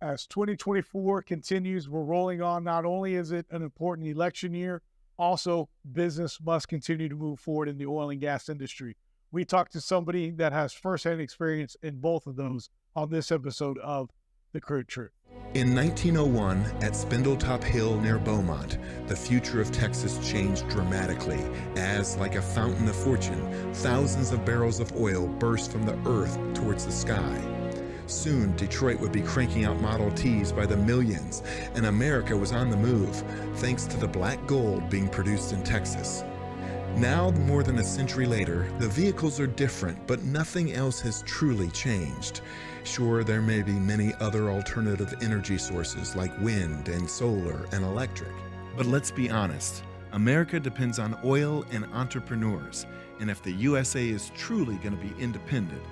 As 2024 continues, we're rolling on. Not only is it an important election year, also business must continue to move forward in the oil and gas industry. We talked to somebody that has firsthand experience in both of those on this episode of The Crude Truth. In 1901, at Spindletop Hill near Beaumont, the future of Texas changed dramatically as, like a fountain of fortune, thousands of barrels of oil burst from the earth towards the sky. Soon, Detroit would be cranking out Model Ts by the millions, and America was on the move, thanks to the black gold being produced in Texas. Now, more than a century later, the vehicles are different, but nothing else has truly changed. Sure, there may be many other alternative energy sources like wind and solar and electric. But let's be honest, America depends on oil and entrepreneurs, and if the USA is truly going to be independent,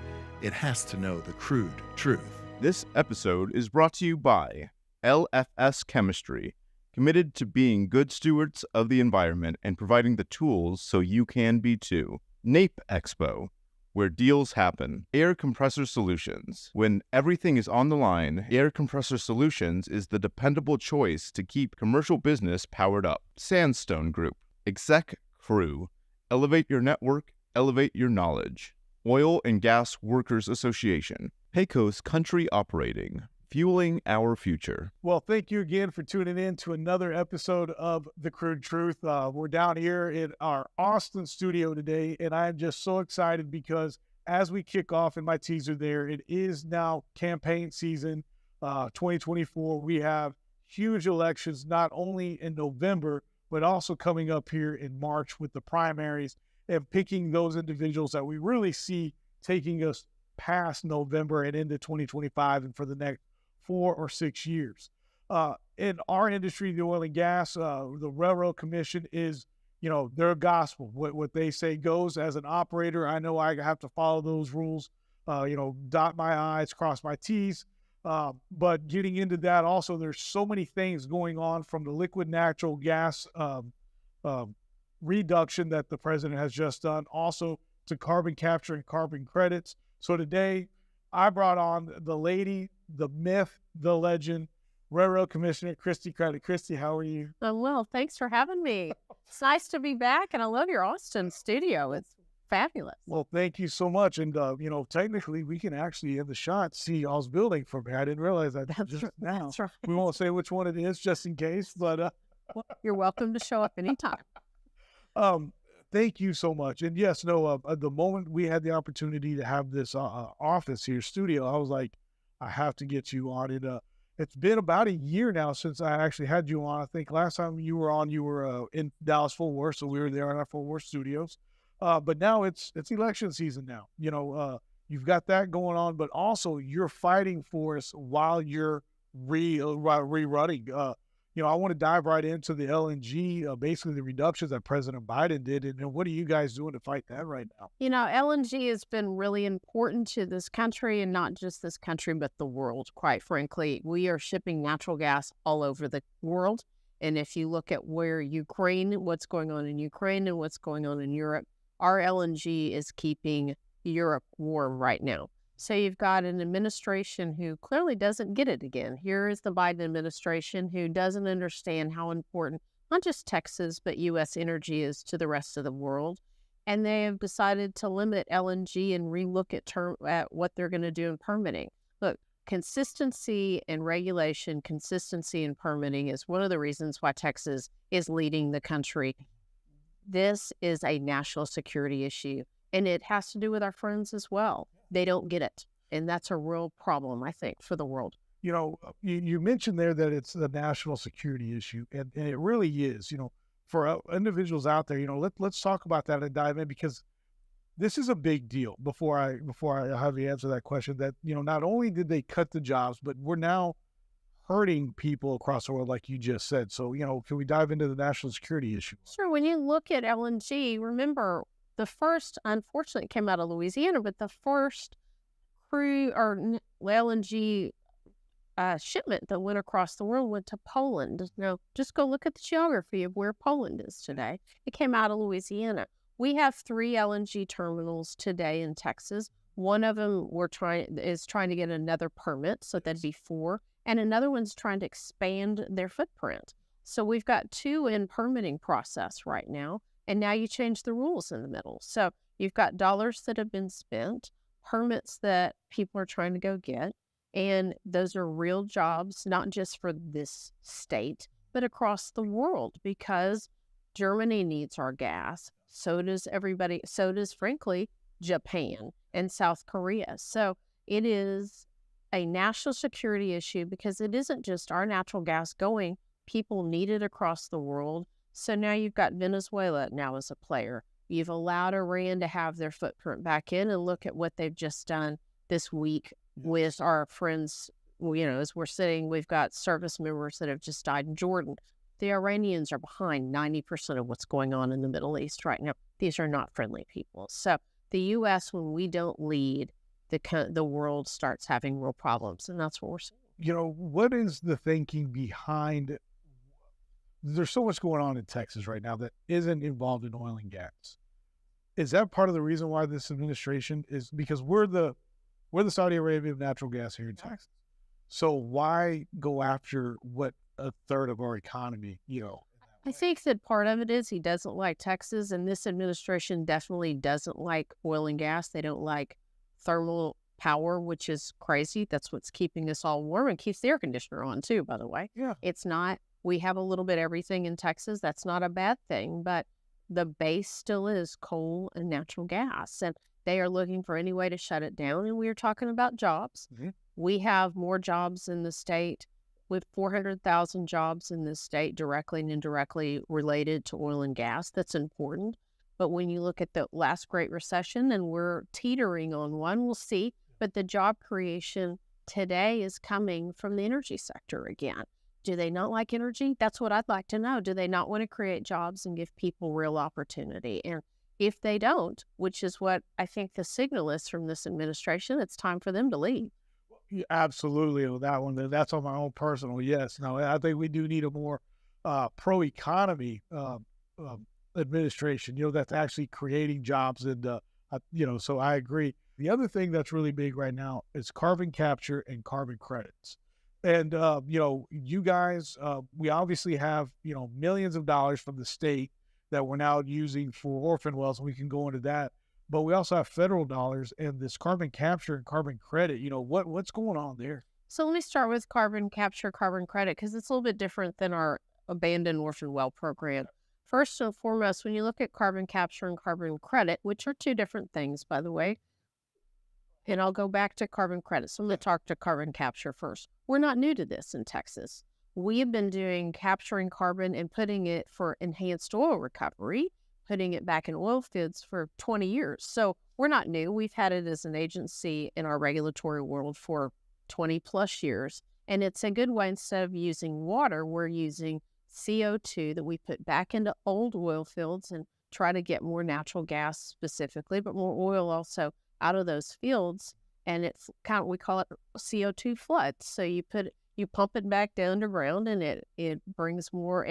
it has to know the crude truth. This episode is brought to you by LFS Chemistry, committed to being good stewards of the environment and providing the tools so you can be too. NAPE Expo, where deals happen. Air Compressor Solutions. When everything is on the line, Air Compressor Solutions is the dependable choice to keep commercial business powered up. Sandstone Group. Exec Crew. Elevate your network, elevate your knowledge. Oil and Gas Workers Association. Pecos Country Operating. Fueling our future. Well, thank you again for tuning in to another episode of The Crude Truth. We're down here in our Austin studio today, and I'm just so excited because as we kick off in my teaser there, it is now campaign season 2024. We have huge elections, not only in November, but also coming up here in March with the primaries and picking those individuals that we really see taking us past November and into 2025 and for the next 4 or 6 years. In our industry, the oil and gas, the Railroad Commission is, their gospel. What they say goes. As an operator, I know I have to follow those rules, dot my I's, cross my T's. But getting into that also, there's so many things going on from the liquid natural gas reduction that the president has just done, also to carbon capture and carbon credits. So today, I brought on the lady, the myth, the legend, Railroad Commissioner Christi Craddick. Christi, how are you? I'm well. Thanks for having me. It's nice to be back, and I love your Austin studio. It's fabulous. Well, thank you so much. And, technically, we can actually, in the shot, see y'all's building from here. I didn't realize that just now. That's right. We won't say which one it is just in case, but... Well, you're welcome to show up anytime. Thank you so much. And yes, the moment we had the opportunity to have this office here, studio, I was like, I have to get you on it. It's been about a year now since I actually had you on. I think last time you were on, you were in Dallas-Fort Worth, so we were there in our Fort Worth studios. But now it's election season now. You've got that going on, but also you're fighting for us while you're rerunning. I want to dive right into the LNG, basically the reductions that President Biden did. And what are you guys doing to fight that right now? LNG has been really important to this country, and not just this country, but the world, quite frankly. We are shipping natural gas all over the world. And if you look at what's going on in Ukraine and what's going on in Europe, our LNG is keeping Europe warm right now. So you've got an administration who clearly doesn't get it again. Here is the Biden administration who doesn't understand how important not just Texas, but U.S. energy is to the rest of the world. And they have decided to limit LNG and relook at what they're going to do in permitting. Look, consistency in regulation, consistency in permitting is one of the reasons why Texas is leading the country. This is a national security issue, and it has to do with our friends as well. They don't get it. And that's a real problem, I think, for the world. You mentioned there that it's a national security issue, and it really is. For individuals out there, let's talk about that and dive in, because this is a big deal. Before I have you answer that question, that not only did they cut the jobs, but we're now hurting people across the world, like you just said. So, can we dive into the national security issue? Sure. When you look at LNG, remember, the first, unfortunately, came out of Louisiana, but the first crude or LNG shipment that went across the world went to Poland. Now, just go look at the geography of where Poland is today. It came out of Louisiana. We have 3 LNG terminals today in Texas. One of them is trying to get another permit, so that'd be 4. and another one's trying to expand their footprint. So we've got two in permitting process right now, and now you change the rules in the middle. So you've got dollars that have been spent, permits that people are trying to go get, and those are real jobs, not just for this state, but across the world, because Germany needs our gas. So does everybody. So does, frankly, Japan and South Korea. So it is a national security issue because it isn't just our natural gas going. People need it across the world. So now you've got Venezuela now as a player. You've allowed Iran to have their footprint back in, and look at what they've just done this week with our friends. As we're sitting, we've got service members that have just died in Jordan. The Iranians are behind 90% of what's going on in the Middle East right now. These are not friendly people. So the U.S., when we don't lead, the world starts having real problems, and that's what we're seeing. What is the thinking behind? There's so much going on in Texas right now that isn't involved in oil and gas. Is that part of the reason why this administration is? Because we're the Saudi Arabia of natural gas here in Texas. So why go after what a third of our economy, I think that part of it is he doesn't like Texas, and this administration definitely doesn't like oil and gas. They don't like thermal power, which is crazy. That's what's keeping us all warm and keeps the air conditioner on too, by the way. Yeah. It's not, we have a little bit of everything in Texas. That's not a bad thing, but the base still is coal and natural gas, and they are looking for any way to shut it down. And we are talking about jobs. Mm-hmm. We have more jobs in the state, with 400,000 jobs in this state directly and indirectly related to oil and gas. That's important. But when you look at the last Great Recession, and we're teetering on one, we'll see. But the job creation today is coming from the energy sector again. Do they not like energy? That's what I'd like to know. Do they not want to create jobs and give people real opportunity? And if they don't, which is what I think the signal is from this administration, it's time for them to leave. Yeah, absolutely. On that one, that's on my own personal yes. No, I think we do need a more pro-economy administration, that's actually creating jobs. And, so I agree. The other thing that's really big right now is carbon capture and carbon credits. And, you guys, we obviously have, millions of dollars from the state that we're now using for orphan wells, and we can go into that. But we also have federal dollars and this carbon capture and carbon credit. What's going on there? So let me start with carbon capture, carbon credit, because it's a little bit different than our abandoned orphan well program. First and foremost, when you look at carbon capture and carbon credit, which are two different things, by the way, and I'll go back to carbon credit. So I'm going to talk to carbon capture first. We're not new to this in Texas. We have been doing capturing carbon and putting it for enhanced oil recovery, putting it back in oil fields for 20 years. So we're not new. We've had it as an agency in our regulatory world for 20 plus years. And it's a good way, instead of using water, we're using CO2 that we put back into old oil fields and try to get more natural gas specifically, but more oil also out of those fields. And it's we call it CO2 floods. So you pump it back down underground, and it brings more,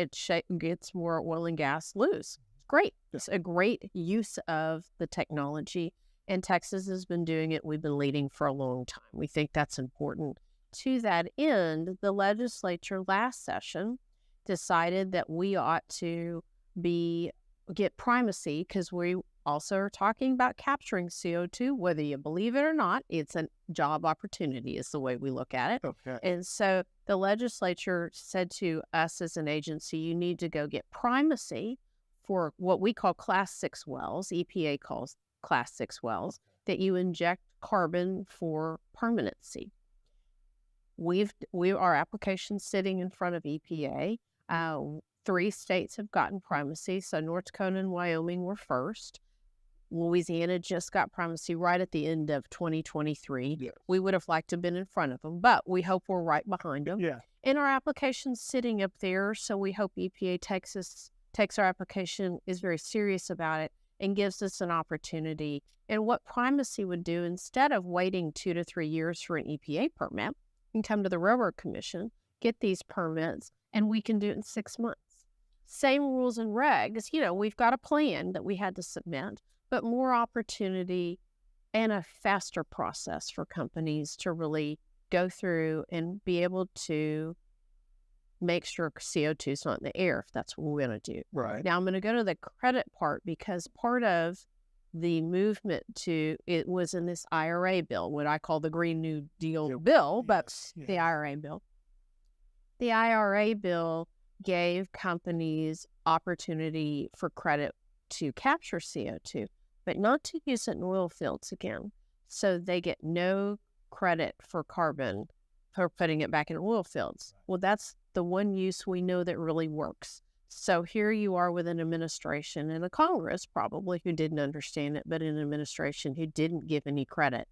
gets more oil and gas loose. Great. It's a great use of the technology, and Texas has been doing it. We've been leading for a long time. We think that's important. To that end, the legislature last session decided that we ought to get primacy, because we also are talking about capturing CO2, whether you believe it or not. It's a job opportunity is the way we look at it. Okay. And so the legislature said to us as an agency, you need to go get primacy for what we call Class 6 wells, EPA calls Class 6 wells, that you inject carbon for permanency. Our application's sitting in front of EPA. 3 states have gotten primacy, so North Dakota and Wyoming were first. Louisiana just got primacy right at the end of 2023. Yes. We would have liked to have been in front of them, but we hope we're right behind them. Yeah. And our application's sitting up there, so we hope EPA takes our application, is very serious about it, and gives us an opportunity. And what primacy would do, instead of waiting 2 to 3 years for an EPA permit, you can come to the Railroad Commission, get these permits, and we can do it in 6 months. Same rules and regs. We've got a plan that we had to submit, but more opportunity and a faster process for companies to really go through and be able to make sure CO2 is not in the air if that's what we're going to do. Right. Now I'm going to go to the credit part, because part of the movement to it was in this IRA bill, what I call the Green New Deal bill, but the IRA bill. The IRA bill gave companies opportunity for credit to capture CO2, but not to use it in oil fields again. So they get no credit for carbon for putting it back in oil fields. Well, that's the one use we know that really works. So here you are with an administration and a Congress probably who didn't understand it, but an administration who didn't give any credit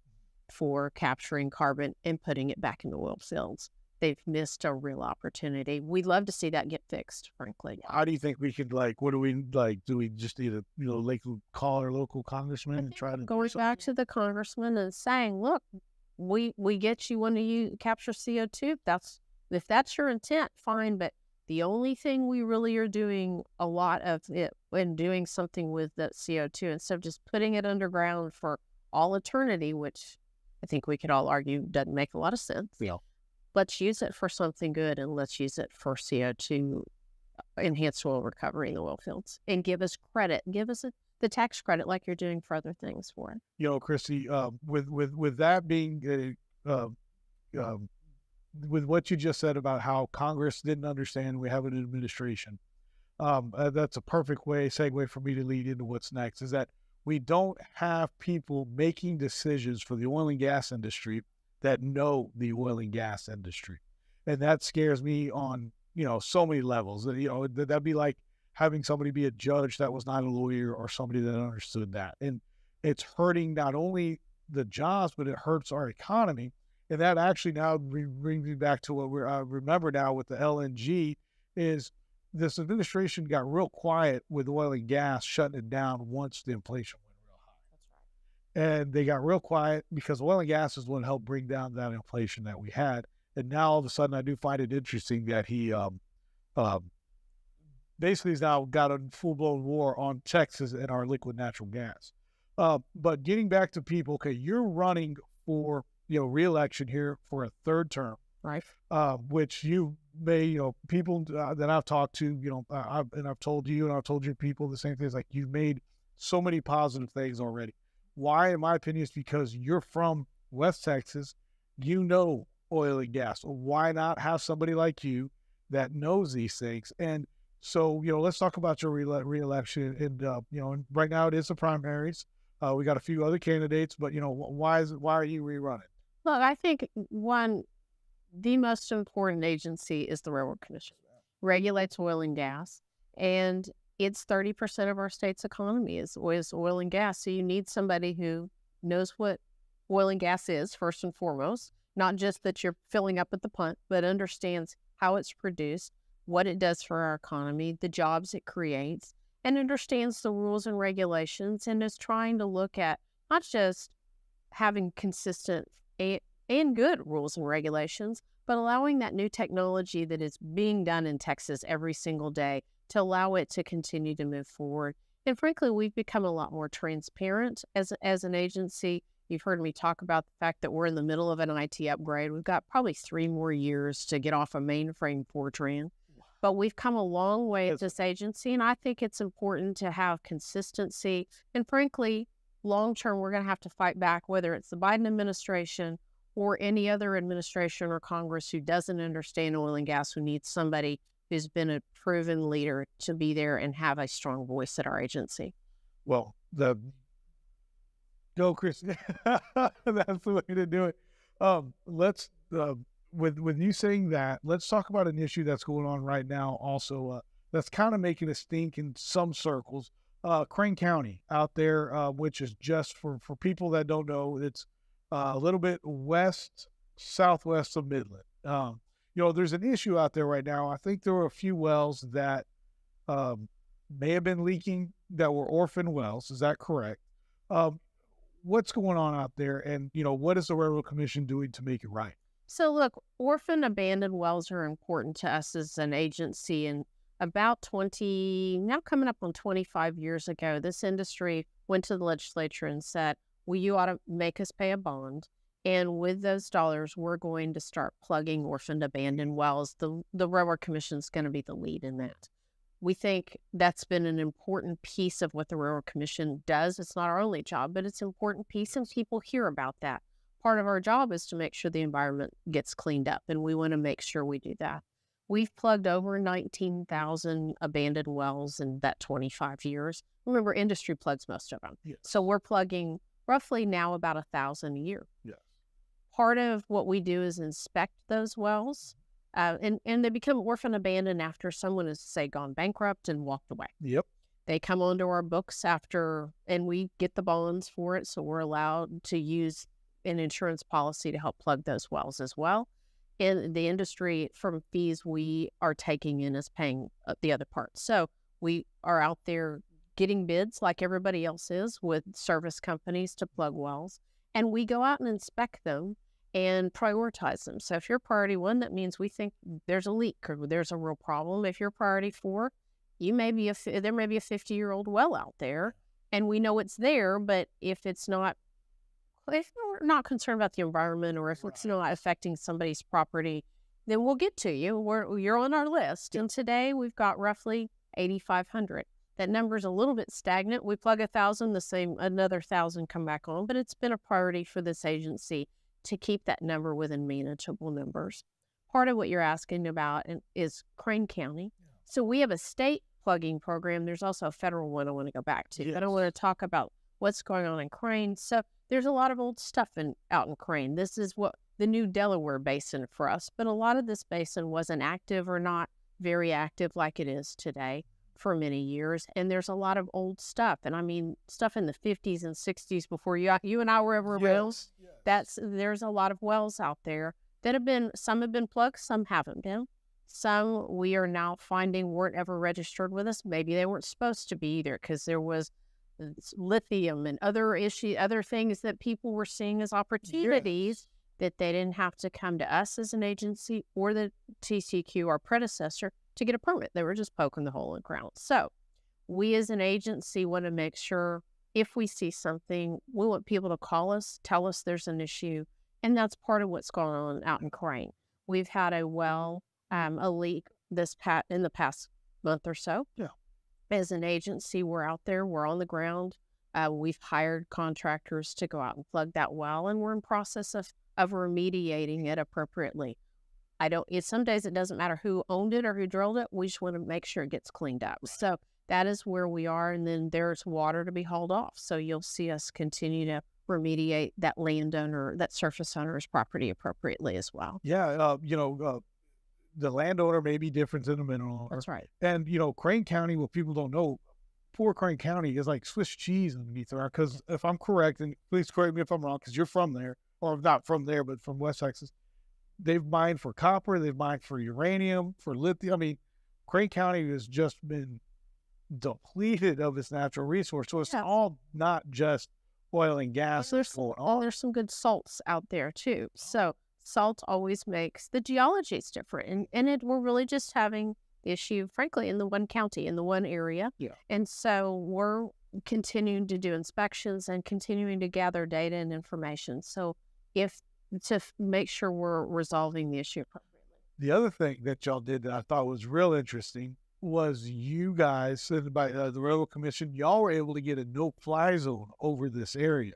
for capturing carbon and putting it back into oil fields. They've missed a real opportunity. We'd love to see that get fixed, frankly. How do you think we could, like, what do we, like, do we just need to, call our local congressman and try to going back to the congressman and saying, look, we get you when you capture CO2. If that's your intent, fine. But the only thing we really are doing a lot of it and doing something with that CO2 instead of just putting it underground for all eternity, which I think we could all argue doesn't make a lot of sense. Yeah. Let's use it for something good, and let's use it for CO2 enhanced oil recovery in the oil fields, and give us credit. Give us the tax credit like you're doing for other things for it. Christi, with that being, with what you just said about how Congress didn't understand we have an administration, that's a perfect segue for me to lead into what's next, is that we don't have people making decisions for the oil and gas industry that know the oil and gas industry. And that scares me on, so many levels. That'd be like having somebody be a judge that was not a lawyer or somebody that understood that. And it's hurting not only the jobs, but it hurts our economy. And that actually now brings me back to what I remember now with the LNG is this administration got real quiet with oil and gas, shutting it down once the inflation went real high. That's right. And they got real quiet because oil and gas is what helped bring down that inflation that we had. And now all of a sudden, I do find it interesting that he basically has now got a full-blown war on Texas and our liquid natural gas. But getting back to people, okay, you're running for re-election here for a third term, right? Which you may, people that I've talked to, I've told you and I've told your people the same things. Like, you've made so many positive things already. Why? In my opinion, is because you're from West Texas, oil and gas. Why not have somebody like you that knows these things? And so, let's talk about your re-election. And right now it is the primaries. We got a few other candidates, but why are you rerunning? Look, I think the most important agency is the Railroad Commission. Regulates oil and gas, and it's 30% of our state's economy is oil and gas. So you need somebody who knows what oil and gas is, first and foremost, not just that you're filling up at the pump, but understands how it's produced, what it does for our economy, the jobs it creates, and understands the rules and regulations, and is trying to look at not just having consistent and good rules and regulations, but allowing that new technology that is being done in Texas every single day to allow it to continue to move forward. And frankly, we've become a lot more transparent as an agency. You've heard me talk about the fact that we're in the middle of an IT upgrade. We've got probably 3 more years to get off a mainframe Fortran. But we've come a long way at this agency, and I think it's important to have consistency. And frankly, long-term, we're going to have to fight back, whether it's the Biden administration or any other administration or Congress who doesn't understand oil and gas, who needs somebody who's been a proven leader to be there and have a strong voice at our agency. Well, go, Chris. That's the way to do it. Let's, with you saying that, let's talk about an issue that's going on right now also that's kind of making a stink in some circles. Crane County out there, which is just for people that don't know, it's a little bit southwest of Midland. There's an issue out there right now. I think there were a few wells that may have been leaking that were orphan wells. Is that correct? What's going on out there? And, what is the Railroad Commission doing to make it right? So look, orphan abandoned wells are important to us as an agency. And about now coming up on 25 years ago, this industry went to the legislature and said, well, you ought to make us pay a bond. And with those dollars, we're going to start plugging orphaned abandoned wells. The Railroad Commission is going to be the lead in that. We think that's been an important piece of what the Railroad Commission does. It's not our only job, but it's an important piece, and people hear about that. Part of our job is to make sure the environment gets cleaned up, and we want to make sure we do that. We've plugged over 19,000 abandoned wells in that 25 years. Remember, industry plugs most of them. Yes. So we're plugging roughly now about 1,000 a year. Yes. Part of what we do is inspect those wells, and they become orphan abandoned after someone has, say, gone bankrupt and walked away. Yep. They come onto our books after, and we get the bonds for it, so we're allowed to use an insurance policy to help plug those wells as well. In the industry, from fees we are taking in is paying the other part. So we are out there getting bids like everybody else is with service companies to plug wells, and we go out and inspect them and prioritize them. So if you're priority 1, that means we think there's a leak or there's a real problem. If you're priority 4, there may be a 50-year-old well out there, and we know it's there, but if we're not concerned about the environment, or if it's not affecting somebody's property, then we'll get to you. You're on our list. And today we've got roughly 8,500. That number's a little bit stagnant. We plug 1,000, another 1,000 come back on, but it's been a priority for this agency to keep that number within manageable numbers. Part of what you're asking about is Crane County. So we have a state plugging program. There's also a federal one I want to go back to. Yes. But I want to talk about what's going on in Crane. So there's a lot of old stuff out in Crane. This is what the new Delaware Basin for us, but a lot of this basin wasn't active or not very active like it is today for many years. And there's a lot of old stuff. And I mean, stuff in the 50s and 60s before you and I were ever wells. There's a lot of wells out there that some have been plugged, some haven't been. Some we are now finding weren't ever registered with us. Maybe they weren't supposed to be either, because there was lithium and other things that people were seeing as opportunities that they didn't have to come to us as an agency or the TCQ, our predecessor, to get a permit. They were just poking the hole in the ground. So we as an agency want to make sure if we see something, we want people to call us, tell us there's an issue. And that's part of what's going on out in Crane. We've had a leak in the past month or so. Yeah. As an agency, we're out there, we're on the ground. We've hired contractors to go out and plug that well, and we're in process of remediating it appropriately. Some days it doesn't matter who owned it or who drilled it. We just want to make sure it gets cleaned up. So that is where we are. And then there's water to be hauled off. So you'll see us continue to remediate that surface owner's property appropriately as well. Yeah. The landowner may be different than the mineral owner. That's right. And, Crane County, what people don't know, poor Crane County is like Swiss cheese underneath there. Because if I'm correct, and please correct me if I'm wrong, because you're from there, or not from there, but from West Texas, they've mined for copper, they've mined for uranium, for lithium. I mean, Crane County has just been depleted of its natural resource. So it's all not just oil and gas. There's some good salts out there too. So salt always makes the geology is different. And we're really just having the issue, frankly, in the one county, in the one area. Yeah. And so we're continuing to do inspections and continuing to gather data and information. So to make sure we're resolving the issue appropriately. The other thing that y'all did that I thought was real interesting was you guys, said by the Railroad Commission, y'all were able to get a no-fly zone over this area.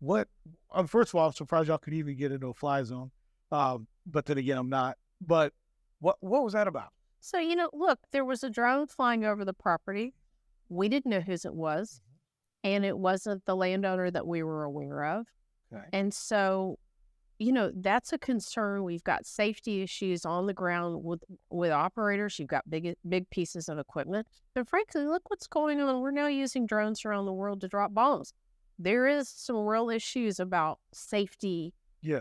First of all, I'm surprised y'all could even get a no-fly zone. But then again, I'm not. But what was that about? So, look, there was a drone flying over the property. We didn't know whose it was, and it wasn't the landowner that we were aware of. Okay. And so, that's a concern. We've got safety issues on the ground with operators. You've got big pieces of equipment. But frankly, look what's going on. We're now using drones around the world to drop bombs. There is some real issues about safety,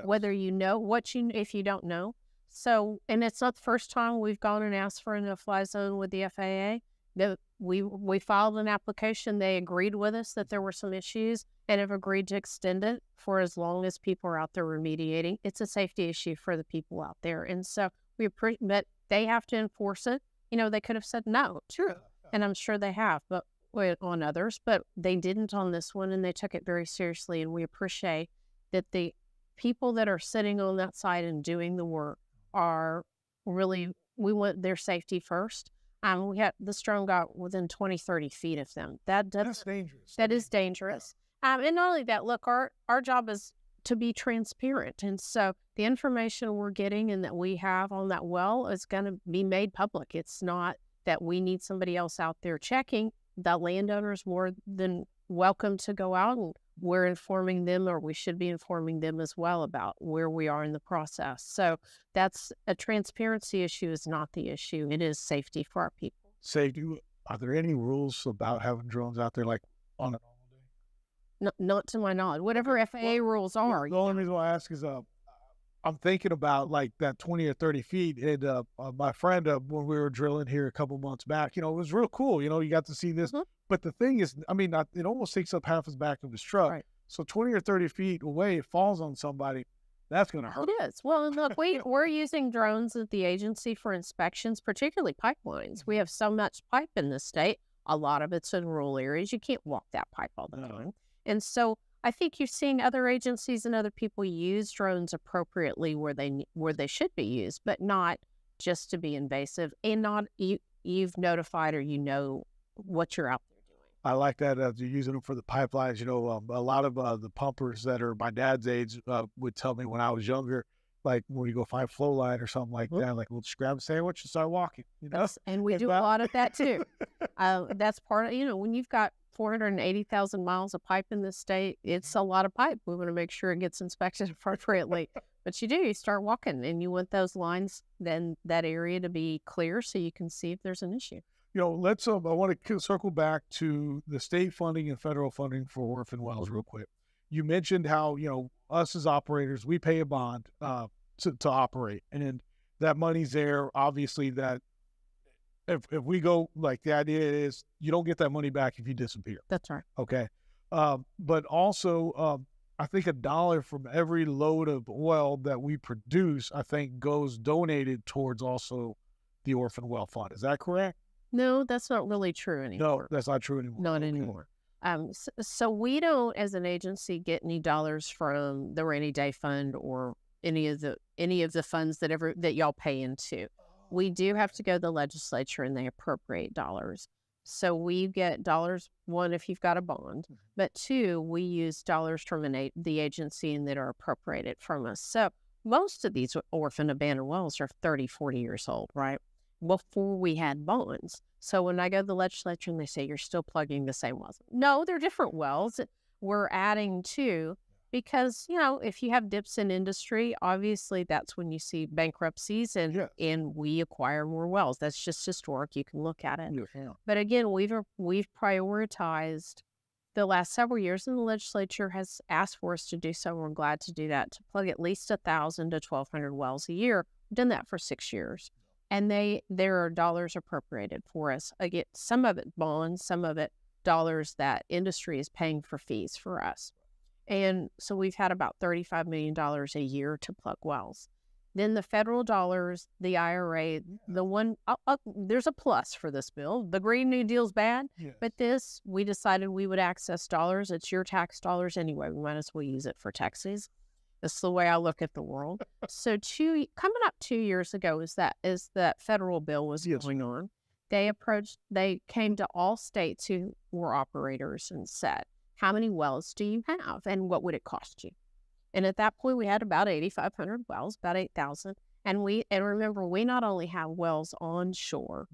whether you know if you don't know. So, and it's not the first time we've gone and asked for a no-fly zone with the FAA. We filed an application. They agreed with us that there were some issues and have agreed to extend it for as long as people are out there remediating. It's a safety issue for the people out there. And so but they have to enforce it. They could have said no. Sure. And I'm sure they have, but on others, but they didn't on this one, and they took it very seriously. And we appreciate that the people that are sitting on that site and doing the work are really, we want their safety first. We had this drone got within 20, 30 feet of them. That's dangerous. That is dangerous. And not only that, look, our job is to be transparent. And so the information we're getting and that we have on that well is going to be made public. It's not that we need somebody else out there checking. The landowner is more than welcome to go out, and we're informing them, or we should be informing them as well about where we are in the process. So that's a transparency issue is not the issue. It is safety for our people. Safety. Are there any rules about having drones out there like on a normal day? Not to my knowledge. Whatever FAA rules are. The only reason why I ask is I'm thinking about like that 20 or 30 feet. And my friend, when we were drilling here a couple months back, it was real cool. You got to see this. Mm-hmm. But the thing is, it almost takes up half his back of his truck. Right. So 20 or 30 feet away, it falls on somebody. That's going to hurt. It is. Well, look, we're using drones at the agency for inspections, particularly pipelines. We have so much pipe in the state. A lot of it's in rural areas. You can't walk that pipe all the time. And so I think you're seeing other agencies and other people use drones appropriately where they should be used, but not just to be invasive, and not you've notified or what you're out there doing. I like that you're using them for the pipelines. A lot of the pumpers that are my dad's age would tell me when I was younger, like when you go find flow line or something like that, like we'll just grab a sandwich and start walking. And we do a lot of that too. That's part of when you've got 480,000 miles of pipe in this state, it's a lot of pipe. We want to make sure it gets inspected appropriately. But you start walking, and you want those lines, then that area to be clear so you can see if there's an issue. Let's, I want to circle back to the state funding and federal funding for orphan wells real quick. You mentioned how, us as operators, we pay a bond to operate, and that money's there. Obviously that if we go, like the idea is you don't get that money back if you disappear. That's right. Okay. But also, I think $1 from every load of oil that we produce, I think goes donated towards also the orphan well fund. Is that correct? No, that's not really true anymore. No, that's not true anymore. Not anymore. So we don't, as an agency, get any dollars from the rainy day fund or any of the funds that y'all pay into. We do have to go to the legislature and they appropriate dollars. So we get dollars, one, if you've got a bond, but two, we use dollars from the agency and that are appropriated from us. So most of these orphan abandoned wells are 30, 40 years old, right? Before we had bonds. So when I go to the legislature and they say, you're still plugging the same wells. No, they're different wells. We're adding to, because, if you have dips in industry, obviously that's when you see bankruptcies and we acquire more wells. That's just historic. You can look at it. Yeah. But again, we've prioritized the last several years, and the legislature has asked for us to do so. We're glad to do that, to plug at least 1,000 to 1,200 wells a year. We've done that for 6 years. And there are dollars appropriated for us. Again, some of it bonds, some of it dollars that industry is paying for fees for us. And so we've had about $35 million a year to plug wells. Then the federal dollars, the IRA, there's a plus for this bill. The Green New Deal's bad, but this, we decided we would access dollars. It's your tax dollars anyway. We might as well use it for Texas. That's the way I look at the world. So coming up 2 years ago is that federal bill was going on. They came to all states who were operators and said, how many wells do you have and what would it cost you? And at that point we had about 8,500 wells, about 8,000. And remember, we not only have wells onshore,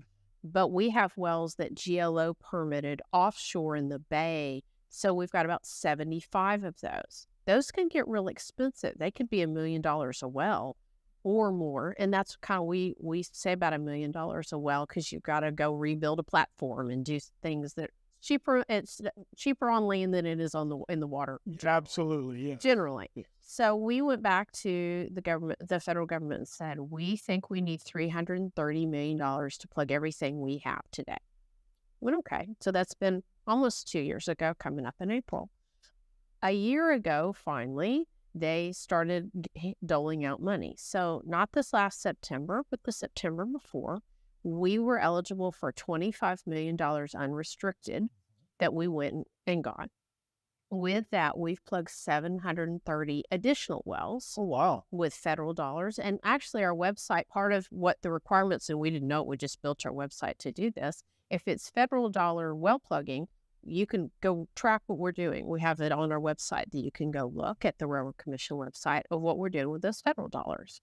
but we have wells that GLO permitted offshore in the bay. So we've got about 75 of those. Those can get real expensive. They could be $1 million a well or more. And that's kind of, we say about $1 million a well, because you've got to go rebuild a platform and do things that cheaper. It's cheaper on land than it is in the water. Absolutely, yeah. Generally. Yeah. So we went back to the federal government, and said, we think we need $330 million to plug everything we have today. Went okay. So that's been almost 2 years ago, coming up in April. A year ago, finally, they started doling out money. So not this last September, but the September before, we were eligible for $25 million unrestricted that we went and got. With that, we've plugged 730 additional wells. Oh, wow. With federal dollars. And actually, our website, part of what the requirements, and we didn't know it, we just built our website to do this. If it's federal dollar well plugging, you can go track what we're doing. We have it on our website that you can go look at the Railroad Commission website of what we're doing with those federal dollars.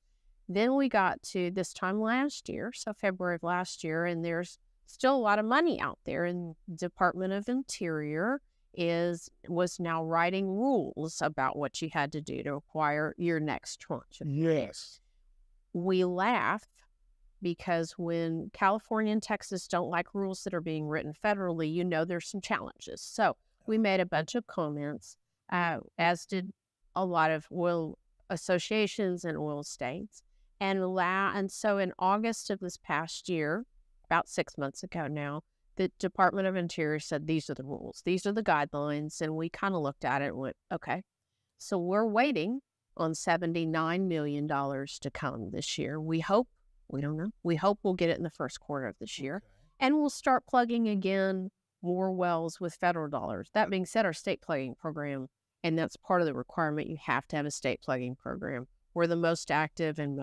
Then we got to this time last year, so February of last year, and there's still a lot of money out there. And the Department of Interior was now writing rules about what you had to do to acquire your next tranche. Yes. We laugh because when California and Texas don't like rules that are being written federally, you know there's some challenges. So we made a bunch of comments, as did a lot of oil associations and oil states. And so in August of this past year, about 6 months ago now, the Department of Interior said, these are the rules, these are the guidelines. And we kind of looked at it and went, okay. So we're waiting on $79 million to come this year. We hope we'll get it in the first quarter of this year. And we'll start plugging again more wells with federal dollars. That being said, our state plugging program, and that's part of the requirement, you have to have a state plugging program. We're the most active and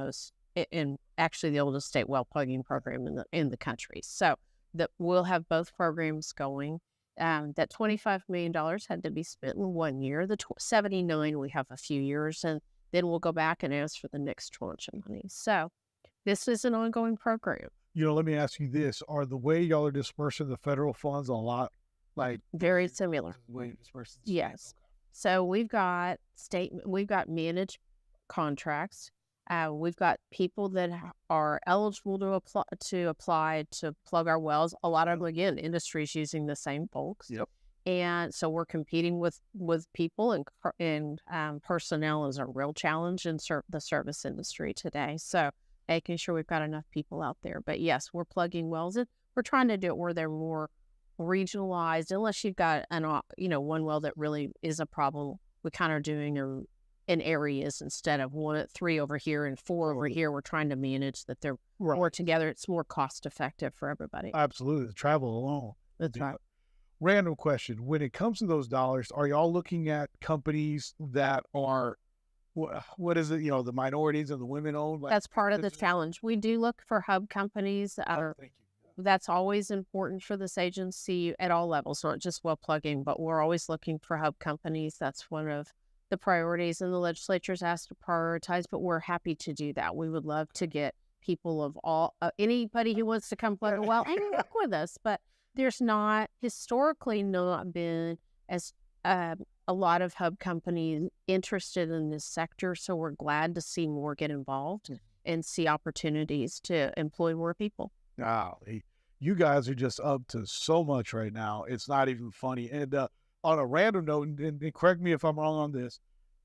actually the oldest state well plugging program in the country. So that we'll have both programs going. That $25 million had to be spent in 1 year. The 79 we have a few years, and then we'll go back and ask for the next tranche of money. So this is an ongoing program. Let me ask you this: are the way y'all are dispersing the federal funds a lot like very similar? The way you disperse the yes. Okay. So we've got managed contracts. We've got people that are eligible to apply to plug our wells. A lot of, again, industries using the same folks. Yep. And so we're competing with people, and personnel is a real challenge in the service industry today. So making sure we've got enough people out there. But yes, we're plugging wells in. We're trying to do it where they're more regionalized. Unless you've got one well that really is a problem, we're kind of doing them in areas instead of 3 over here and 4 over here. We're trying to manage that they're more together. It's more cost effective for everybody. Absolutely. The travel alone. That's right. Random question. When it comes to those dollars, are y'all looking at companies that are, what is it, the minorities and the women owned? That's part of the challenge. We do look for hub companies. That's always important for this agency at all levels, not just well plugging, but we're always looking for hub companies. That's one of the priorities, and the legislature's asked to prioritize, but we're happy to do that. We would love to get people of anybody who wants to come plug a well and work with us, but there's historically not been as a lot of hub companies interested in this sector, so we're glad to see more get involved and see opportunities to employ more people. Wow, you guys are just up to so much right now. It's not even funny. And on a random note, and correct me if I'm wrong on this,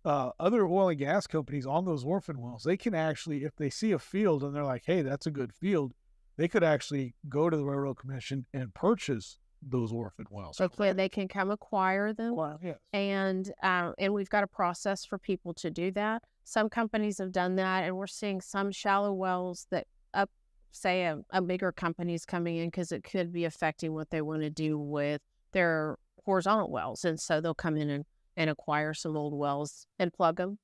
other oil and gas companies on those orphan wells, they can actually, if they see a field and they're like, hey, that's a good field, they could actually go to the Railroad Commission and purchase those orphan wells. So they can come acquire them. Well, yes. And we've got a process for people to do that. Some companies have done that, and we're seeing some shallow wells that say a bigger company's coming in because it could be affecting what they want to do with their horizontal wells. And so they'll come in and acquire some old wells and plug them.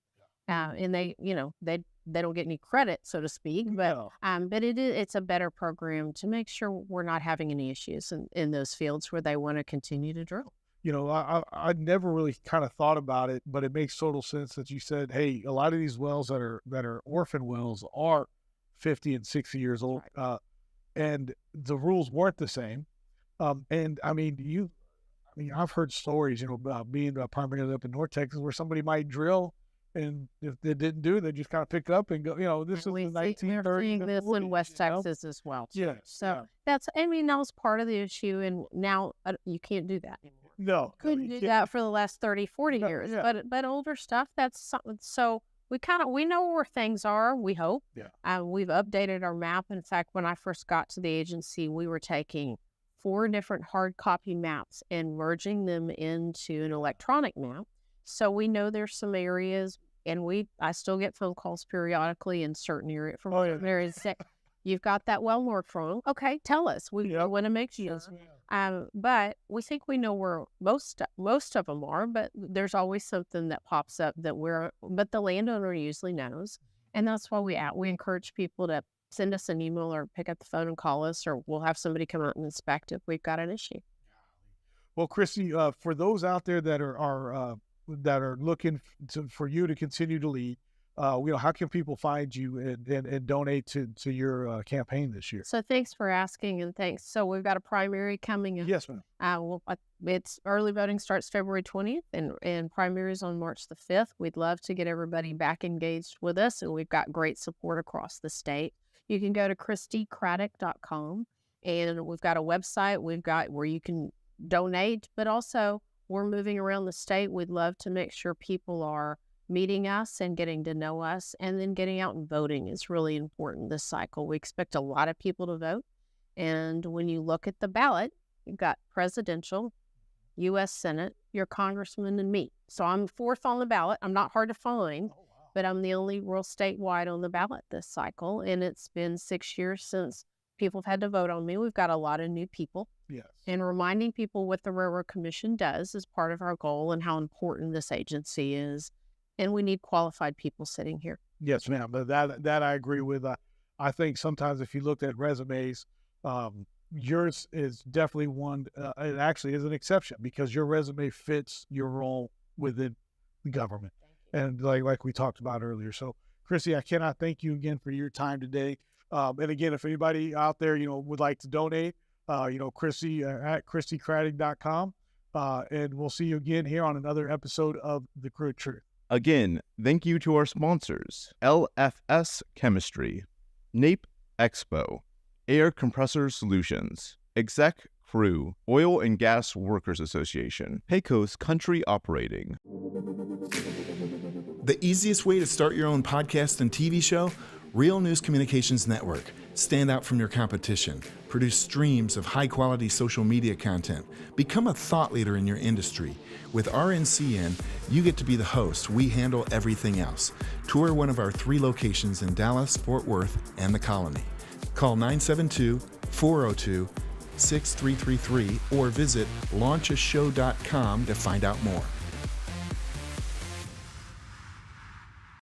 And they don't get any credit, so to speak, but it's a better program to make sure we're not having any issues in those fields where they want to continue to drill. I never really kind of thought about it, but it makes total sense that you said, hey, a lot of these wells that are orphan wells are 50 and 60 years old, right. And the rules weren't the same. And I mean, I've heard stories, about being primarily up in North Texas where somebody might drill, and if they didn't do it, they just kind of pick up and go, this is the 1930s. We're seeing this in West Texas as well. Yeah. So that was part of the issue, and now you can't do that anymore. No. Couldn't do that for the last 30, 40 years. Yeah. But older stuff, that's something. So we know where things are, we hope. Yeah. We've updated our map. In fact, when I first got to the agency, we were taking 4 different hard copy maps and merging them into an electronic map. So we know there's some areas, and I still get phone calls periodically in certain areas from certain areas say, you've got that well marked wrong. Okay, tell us. We want to make sure. But we think we know where most of them are, but there's always something that pops up but the landowner usually knows. And that's why we encourage people to send us an email or pick up the phone and call us, or we'll have somebody come out and inspect if we've got an issue. Well, Christi, for those out there that are looking for you to continue to lead, how can people find you and donate to your campaign this year? So thanks for asking, and thanks. So we've got a primary coming up. Yes, ma'am. It's early voting starts February 20th, and primaries on March the 5th. We'd love to get everybody back engaged with us, and we've got great support across the state. You can go to ChristiCraddick.com, and we've got a website where you can donate, but also we're moving around the state. We'd love to make sure people are meeting us and getting to know us, and then getting out and voting is really important this cycle. We expect a lot of people to vote, and when you look at the ballot, you've got presidential, U.S. Senate, your congressman, and me. So I'm fourth on the ballot. I'm not hard to find. Oh, wow. But I'm the only rural statewide on the ballot this cycle, and it's been 6 years since people have had to vote on me. We've got a lot of new people. Yes. And reminding people what the Railroad Commission does is part of our goal and how important this agency is. And we need qualified people sitting here. Yes, ma'am. But that I agree with. I think sometimes if you looked at resumes, yours is definitely one. It actually is an exception because your resume fits your role within the government. And like we talked about earlier. So, Christi, I cannot thank you again for your time today. And again, if anybody out there, would like to donate, Christi at ChristiCraddick.com. And we'll see you again here on another episode of The CRUDE TRUTH. Again, thank you to our sponsors, LFS Chemistry, NAPE Expo, Air Compressor Solutions, Exec Crew, Oil and Gas Workers Association, Pecos Country Operating. The easiest way to start your own podcast and TV show? Real News Communications Network. Stand out from your competition. Produce streams of high-quality social media content. Become a thought leader in your industry. With RNCN, you get to be the host. We handle everything else. Tour one of our 3 locations in Dallas, Fort Worth, and the Colony. Call 972-402-6333 or visit launchashow.com to find out more.